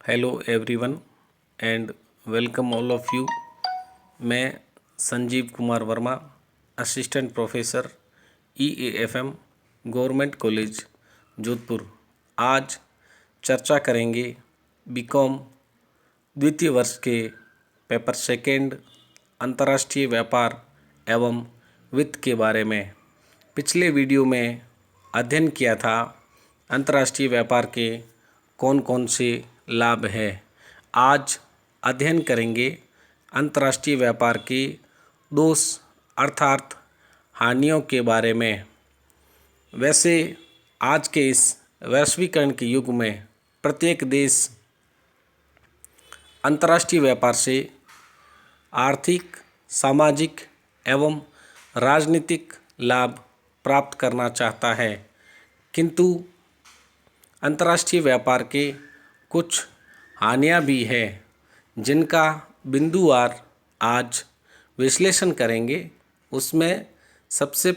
Hello everyone and welcome all of you. मैं Sanjeev Kumar Verma, assistant professor EAFM government college Jodhpur. आज चर्चा करेंगे बीकॉम द्वितीय वर्ष के पेपर सेकेंड अंतर्राष्ट्रीय व्यापार एवं वित्त के बारे में। पिछले वीडियो में अध्ययन किया था अंतर्राष्ट्रीय व्यापार के कौन कौन से लाभ है। आज अध्ययन करेंगे अंतर्राष्ट्रीय व्यापार के दोष अर्थात हानियों के बारे में। वैसे आज के इस वैश्वीकरण के युग में प्रत्येक देश अंतर्राष्ट्रीय व्यापार से आर्थिक, सामाजिक एवं राजनीतिक लाभ प्राप्त करना चाहता है, किंतु अंतर्राष्ट्रीय व्यापार के कुछ हानियाँ भी है जिनका बिंदुवार आज विश्लेषण करेंगे। उसमें सबसे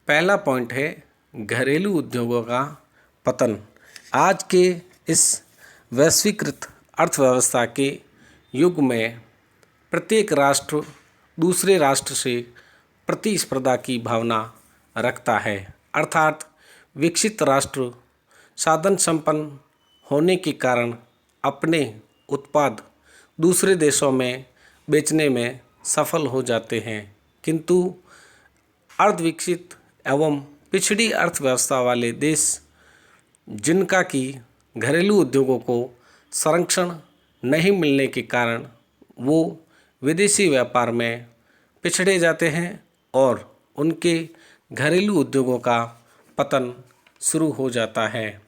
पहला पॉइंट है घरेलू उद्योगों का पतन। आज के इस वैश्वीकृत अर्थव्यवस्था के युग में प्रत्येक राष्ट्र दूसरे राष्ट्र से प्रतिस्पर्धा की भावना रखता है, अर्थात विकसित राष्ट्र साधन संपन्न होने के कारण अपने उत्पाद दूसरे देशों में बेचने में सफल हो जाते हैं, किंतु अर्धविकसित एवं पिछड़ी अर्थव्यवस्था वाले देश जिनका कि घरेलू उद्योगों को संरक्षण नहीं मिलने के कारण वो विदेशी व्यापार में पिछड़े जाते हैं और उनके घरेलू उद्योगों का पतन शुरू हो जाता है।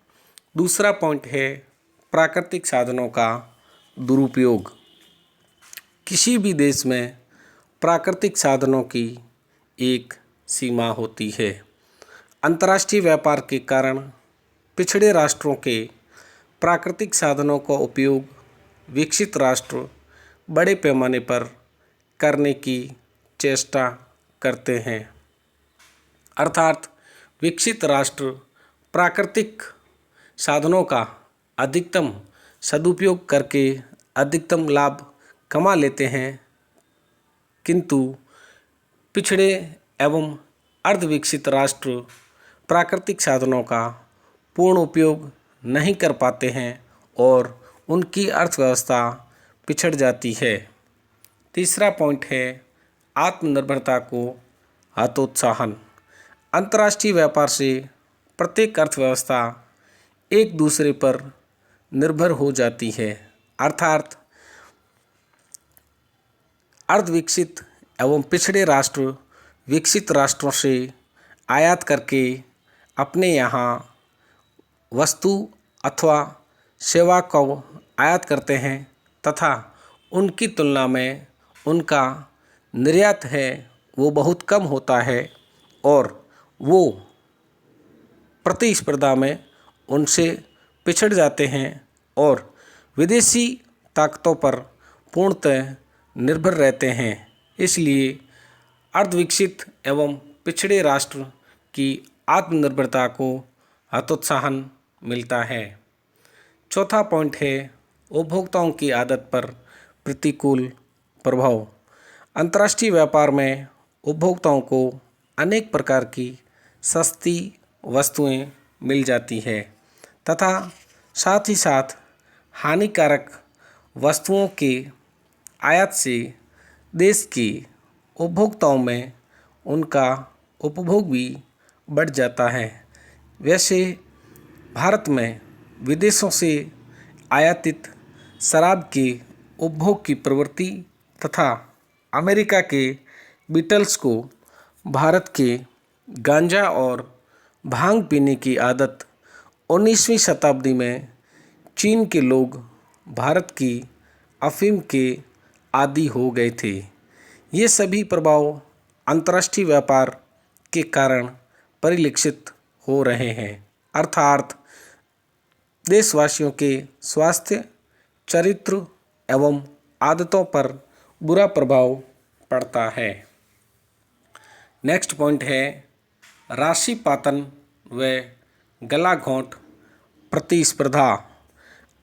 दूसरा पॉइंट है प्राकृतिक साधनों का दुरुपयोग। किसी भी देश में प्राकृतिक साधनों की एक सीमा होती है। अंतर्राष्ट्रीय व्यापार के कारण पिछड़े राष्ट्रों के प्राकृतिक साधनों का उपयोग विकसित राष्ट्र बड़े पैमाने पर करने की चेष्टा करते हैं, अर्थात विकसित राष्ट्र प्राकृतिक साधनों का अधिकतम सदुपयोग करके अधिकतम लाभ कमा लेते हैं, किंतु पिछड़े एवं अर्धविकसित राष्ट्र प्राकृतिक साधनों का पूर्ण उपयोग नहीं कर पाते हैं और उनकी अर्थव्यवस्था पिछड़ जाती है। तीसरा पॉइंट है आत्मनिर्भरता को हतोत्साहन। अंतर्राष्ट्रीय व्यापार से प्रत्येक अर्थव्यवस्था एक दूसरे पर निर्भर हो जाती है, अर्थात अर्धविकसित एवं पिछड़े राष्ट्र विकसित राष्ट्रों से आयात करके अपने यहाँ वस्तु अथवा सेवा को आयात करते हैं तथा उनकी तुलना में उनका निर्यात है वो बहुत कम होता है और वो प्रतिस्पर्धा में उनसे पिछड़ जाते हैं और विदेशी ताकतों पर पूर्णतः निर्भर रहते हैं। इसलिए अर्धविकसित एवं पिछड़े राष्ट्र की आत्मनिर्भरता को हतोत्साहन मिलता है। चौथा पॉइंट है उपभोक्ताओं की आदत पर प्रतिकूल प्रभाव। अंतर्राष्ट्रीय व्यापार में उपभोक्ताओं को अनेक प्रकार की सस्ती वस्तुएं मिल जाती है तथा साथ ही साथ हानिकारक वस्तुओं के आयात से देश के उपभोक्ताओं में उनका उपभोग भी बढ़ जाता है। वैसे भारत में विदेशों से आयातित शराब के उपभोग की प्रवृत्ति तथा अमेरिका के बीटल्स को भारत के गांजा और भांग पीने की आदत 19वीं शताब्दी में चीन के लोग भारत की अफीम के आदी हो गए थे। ये सभी प्रभाव अंतर्राष्ट्रीय व्यापार के कारण परिलक्षित हो रहे हैं, अर्थात देशवासियों के स्वास्थ्य, चरित्र एवं आदतों पर बुरा प्रभाव पड़ता है। नेक्स्ट पॉइंट है राशिपातन व गला घोंट प्रतिस्पर्धा।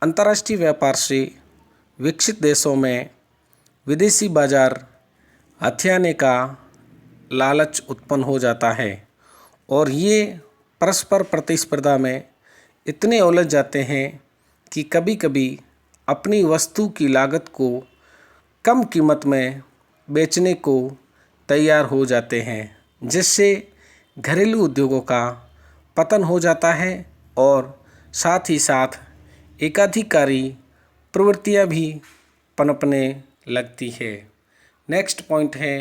अंतर्राष्ट्रीय व्यापार से विकसित देशों में विदेशी बाजार हथियाने का लालच उत्पन्न हो जाता है और ये परस्पर प्रतिस्पर्धा में इतने उलझ जाते हैं कि कभी कभी अपनी वस्तु की लागत को कम कीमत में बेचने को तैयार हो जाते हैं, जिससे घरेलू उद्योगों का पतन हो जाता है और साथ ही साथ एकाधिकारी प्रवृत्तियां भी पनपने लगती है। नेक्स्ट पॉइंट है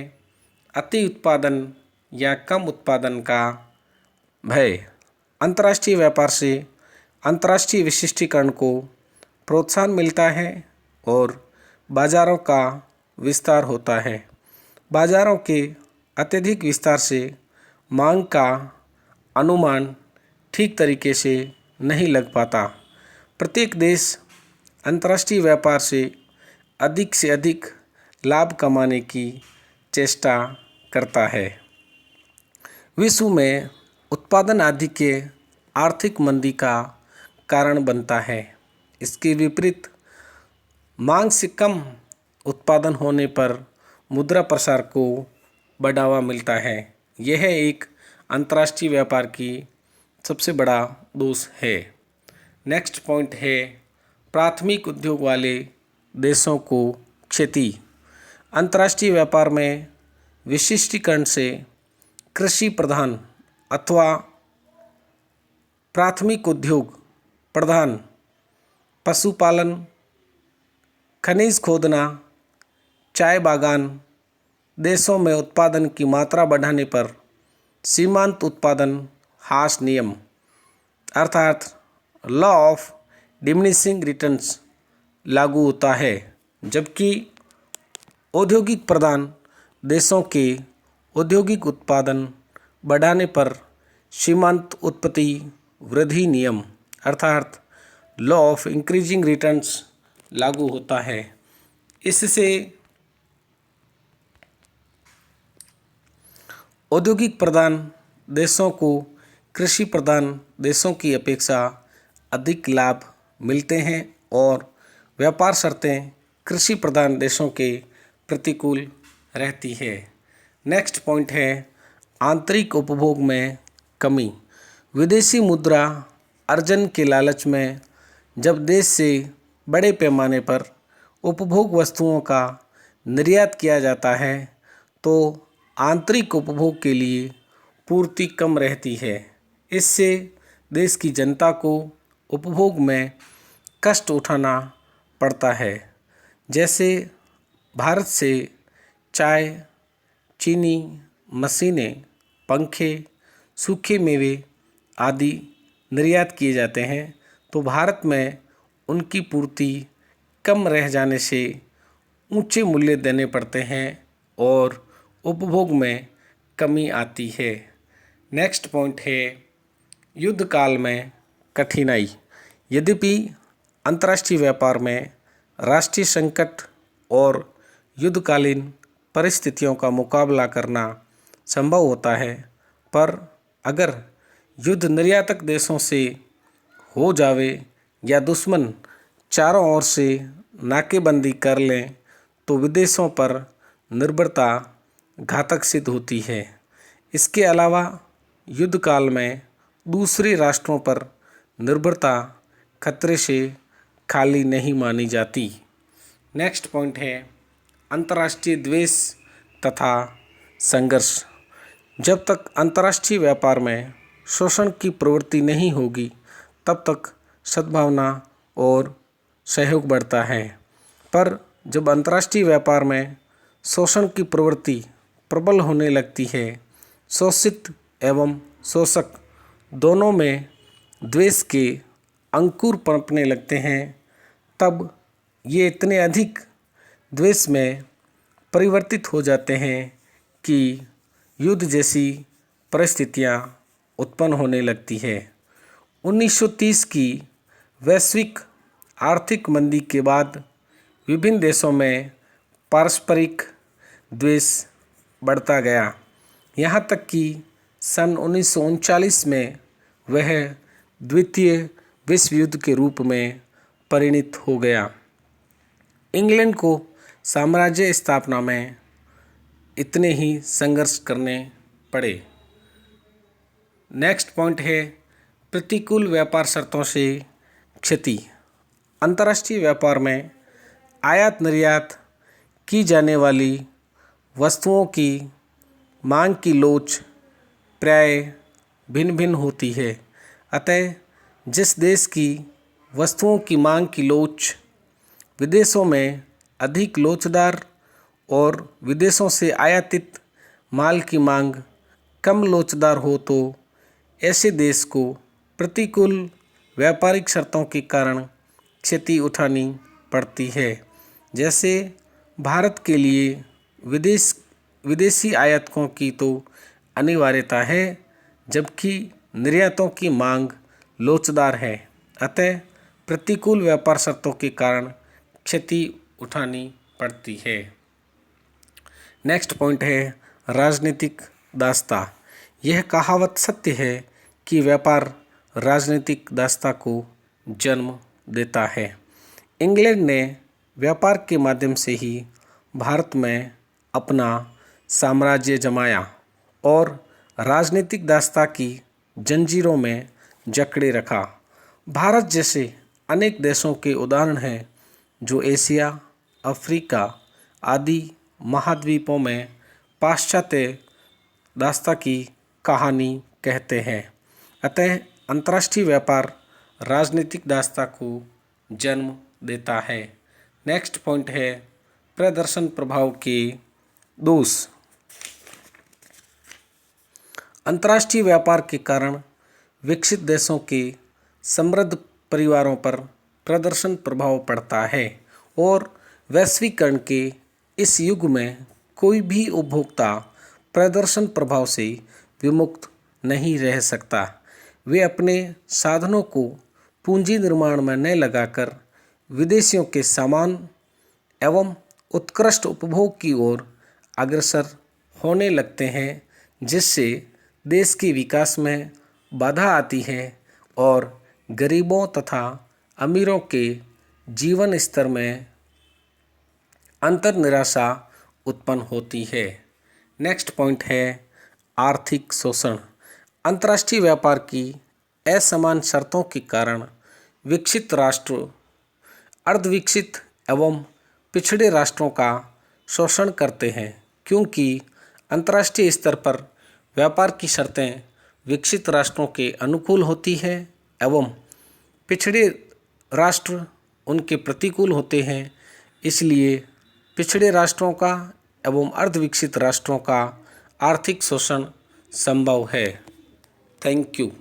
अति उत्पादन या कम उत्पादन का भय। अंतर्राष्ट्रीय व्यापार से अंतर्राष्ट्रीय विशिष्टीकरण को प्रोत्साहन मिलता है और बाजारों का विस्तार होता है। बाजारों के अत्यधिक विस्तार से मांग का अनुमान ठीक तरीके से नहीं लग पाता। प्रत्येक देश अंतर्राष्ट्रीय व्यापार से अधिक लाभ कमाने की चेष्टा करता है। विश्व में उत्पादन आधिक्य आर्थिक मंदी का कारण बनता है। इसके विपरीत मांग से कम उत्पादन होने पर मुद्रा प्रसार को बढ़ावा मिलता है। यह एक अंतर्राष्ट्रीय व्यापार की सबसे बड़ा दोष है। नेक्स्ट पॉइंट है प्राथमिक उद्योग वाले देशों को क्षति। अंतर्राष्ट्रीय व्यापार में विशिष्टीकरण से कृषि प्रधान अथवा प्राथमिक उद्योग प्रधान पशुपालन, खनिज खोदना, चाय बागान देशों में उत्पादन की मात्रा बढ़ाने पर सीमांत उत्पादन ह्रास नियम अर्थात लॉ ऑफ डिमिनिशिंग रिटर्न्स लागू होता है, जबकि औद्योगिक प्रधान देशों के औद्योगिक उत्पादन बढ़ाने पर सीमांत उत्पत्ति वृद्धि नियम अर्थात लॉ ऑफ इंक्रीजिंग रिटर्न्स लागू होता है। इससे औद्योगिक प्रधान देशों को कृषि प्रधान देशों की अपेक्षा अधिक लाभ मिलते हैं और व्यापार शर्तें कृषि प्रधान देशों के प्रतिकूल रहती है। नेक्स्ट पॉइंट है आंतरिक उपभोग में कमी। विदेशी मुद्रा अर्जन के लालच में जब देश से बड़े पैमाने पर उपभोग वस्तुओं का निर्यात किया जाता है तो आंतरिक उपभोग के लिए पूर्ति कम रहती है। इससे देश की जनता को उपभोग में कष्ट उठाना पड़ता है। जैसे भारत से चाय, चीनी, मशीनें, पंखे, सूखे मेवे आदि निर्यात किए जाते हैं तो भारत में उनकी पूर्ति कम रह जाने से ऊंचे मूल्य देने पड़ते हैं और उपभोग में कमी आती है। नेक्स्ट पॉइंट है युद्ध काल में कठिनाई। यद्यपि अंतर्राष्ट्रीय व्यापार में राष्ट्रीय संकट और युद्धकालीन परिस्थितियों का मुकाबला करना संभव होता है, पर अगर युद्ध निर्यातक देशों से हो जावे या दुश्मन चारों ओर से नाकेबंदी कर लें तो विदेशों पर निर्भरता घातक सिद्ध होती है। इसके अलावा युद्ध काल में दूसरे राष्ट्रों पर निर्भरता खतरे से खाली नहीं मानी जाती। नेक्स्ट पॉइंट है अंतर्राष्ट्रीय द्वेष तथा संघर्ष। जब तक अंतर्राष्ट्रीय व्यापार में शोषण की प्रवृत्ति नहीं होगी तब तक सद्भावना और सहयोग बढ़ता है, पर जब अंतर्राष्ट्रीय व्यापार में शोषण की प्रवृत्ति प्रबल होने लगती है, शोषित एवं शोषक दोनों में द्वेष के अंकुर पनपने लगते हैं, तब ये इतने अधिक द्वेष में परिवर्तित हो जाते हैं कि युद्ध जैसी परिस्थितियां उत्पन्न होने लगती है। 1930 की वैश्विक आर्थिक मंदी के बाद विभिन्न देशों में पारस्परिक द्वेष बढ़ता गया, यहाँ तक कि सन 1939 में वह द्वितीय विश्व युद्ध के रूप में परिणत हो गया। इंग्लैंड को साम्राज्य स्थापना में इतने ही संघर्ष करने पड़े। नेक्स्ट पॉइंट है प्रतिकूल व्यापार शर्तों से क्षति। अंतर्राष्ट्रीय व्यापार में आयात निर्यात की जाने वाली वस्तुओं की मांग की लोच प्राय भिन्न भिन्न होती है। अतः जिस देश की वस्तुओं की मांग की लोच विदेशों में अधिक लोचदार और विदेशों से आयातित माल की मांग कम लोचदार हो तो ऐसे देश को प्रतिकूल व्यापारिक शर्तों के कारण क्षति उठानी पड़ती है। जैसे भारत के लिए विदेशी आयातकों की तो अनिवार्यता है, जबकि निर्यातों की मांग लोचदार है। अतः प्रतिकूल व्यापार शर्तों के कारण क्षति उठानी पड़ती है। नेक्स्ट पॉइंट है राजनीतिक दासता। यह कहावत सत्य है कि व्यापार राजनीतिक दासता को जन्म देता है। इंग्लैंड ने व्यापार के माध्यम से ही भारत में अपना साम्राज्य जमाया और राजनीतिक दासता की जंजीरों में जकड़े रखा। भारत जैसे अनेक देशों के उदाहरण हैं जो एशिया, अफ्रीका आदि महाद्वीपों में पाश्चात्य दासता की कहानी कहते हैं। अतः अंतर्राष्ट्रीय व्यापार राजनीतिक दासता को जन्म देता है। नेक्स्ट पॉइंट है प्रदर्शन प्रभाव के दोष। अंतर्राष्ट्रीय व्यापार के कारण विकसित देशों के समृद्ध परिवारों पर प्रदर्शन प्रभाव पड़ता है और वैश्वीकरण के इस युग में कोई भी उपभोक्ता प्रदर्शन प्रभाव से विमुक्त नहीं रह सकता। वे अपने साधनों को पूंजी निर्माण में न लगाकर विदेशियों के सामान एवं उत्कृष्ट उपभोग की ओर अग्रसर होने लगते हैं, जिससे देश के विकास में बाधा आती है और गरीबों तथा अमीरों के जीवन स्तर में अंतर निराशा उत्पन्न होती है। नेक्स्ट पॉइंट है आर्थिक शोषण। अंतर्राष्ट्रीय व्यापार की असमान शर्तों के कारण विकसित राष्ट्र अर्धविकसित एवं पिछड़े राष्ट्रों का शोषण करते हैं, क्योंकि अंतर्राष्ट्रीय स्तर पर व्यापार की शर्तें विकसित राष्ट्रों के अनुकूल होती है एवं पिछड़े राष्ट्र उनके प्रतिकूल होते हैं। इसलिए पिछड़े राष्ट्रों का एवं अर्धविकसित राष्ट्रों का आर्थिक शोषण संभव है। Thank you.